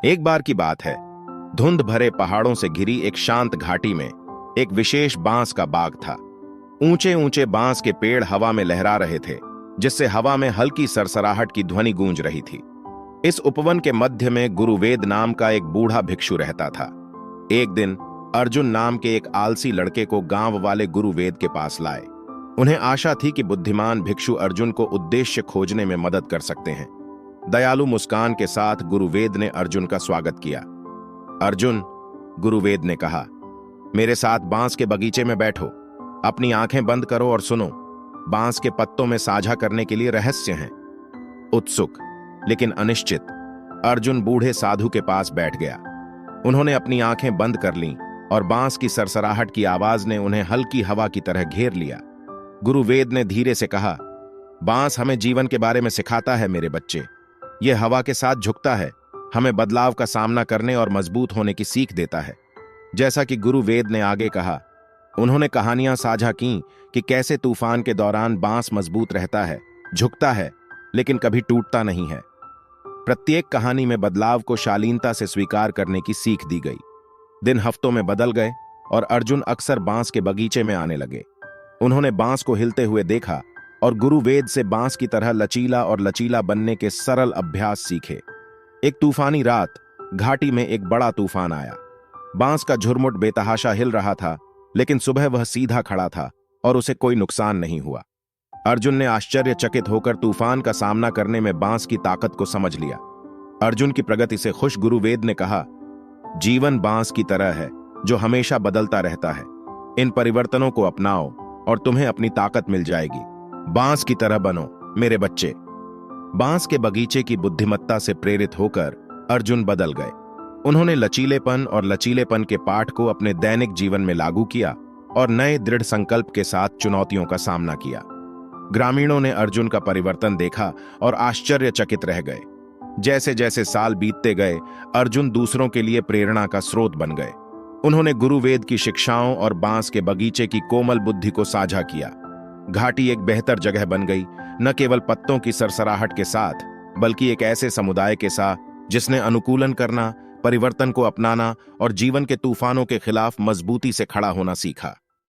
एक बार की बात है, धुंध भरे पहाड़ों से घिरी एक शांत घाटी में एक विशेष बांस का बाग था। ऊंचे ऊंचे बांस के पेड़ हवा में लहरा रहे थे, जिससे हवा में हल्की सरसराहट की ध्वनि गूंज रही थी। इस उपवन के मध्य में गुरुवेद नाम का एक बूढ़ा भिक्षु रहता था। एक दिन अर्जुन नाम के एक आलसी लड़के को गांव वाले गुरुवेद के पास लाए। उन्हें आशा थी कि बुद्धिमान भिक्षु अर्जुन को उद्देश्य खोजने में मदद कर सकते हैं। दयालु मुस्कान के साथ गुरुवेद ने अर्जुन का स्वागत किया। अर्जुन, गुरुवेद ने कहा, मेरे साथ बांस के बगीचे में बैठो। अपनी आंखें बंद करो और सुनो। बांस के पत्तों में साझा करने के लिए रहस्य हैं। उत्सुक लेकिन अनिश्चित, अर्जुन बूढ़े साधु के पास बैठ गया। उन्होंने अपनी आंखें बंद कर लीं और बांस की सरसराहट की आवाज ने उन्हें हल्की हवा की तरह घेर लिया। गुरुवेद ने धीरे से कहा, बांस हमें जीवन के बारे में सिखाता है मेरे बच्चे। यह हवा के साथ झुकता है, हमें बदलाव का सामना करने और मजबूत होने की सीख देता है। जैसा कि गुरुवेद ने आगे कहा, उन्होंने कहानियां साझा की कि कैसे तूफान के दौरान बांस मजबूत रहता है, झुकता है, लेकिन कभी टूटता नहीं है। प्रत्येक कहानी में बदलाव को शालीनता से स्वीकार करने की सीख दी गई। दिन हफ्तों में बदल गए और अर्जुन अक्सर बांस के बगीचे में आने लगे। उन्होंने बांस को हिलते हुए देखा और गुरुवेद से बांस की तरह लचीला और लचीला बनने के सरल अभ्यास सीखे। एक तूफानी रात घाटी में एक बड़ा तूफान आया। बांस का झुरमुट बेतहाशा हिल रहा था, लेकिन सुबह वह सीधा खड़ा था और उसे कोई नुकसान नहीं हुआ। अर्जुन ने आश्चर्यचकित होकर तूफान का सामना करने में बांस की ताकत को समझ लिया। अर्जुन की प्रगति से खुश गुरुवेद ने कहा, जीवन बांस की तरह है जो हमेशा बदलता रहता है। इन परिवर्तनों को अपनाओ और तुम्हें अपनी ताकत मिल जाएगी। बांस की तरह बनो मेरे बच्चे। बांस के बगीचे की बुद्धिमत्ता से प्रेरित होकर अर्जुन बदल गए। उन्होंने लचीलेपन और लचीलेपन के पाठ को अपने दैनिक जीवन में लागू किया और नए दृढ़ संकल्प के साथ चुनौतियों का सामना किया। ग्रामीणों ने अर्जुन का परिवर्तन देखा और आश्चर्यचकित रह गए। जैसे जैसे साल बीतते गए, अर्जुन दूसरों के लिए प्रेरणा का स्रोत बन गए। उन्होंने गुरुवेद की शिक्षाओं और बांस के बगीचे की कोमल बुद्धि को साझा किया। घाटी एक बेहतर जगह बन गई, न केवल पत्तों की सरसराहट के साथ, बल्कि एक ऐसे समुदाय के साथ जिसने अनुकूलन करना, परिवर्तन को अपनाना और जीवन के तूफानों के खिलाफ मजबूती से खड़ा होना सीखा।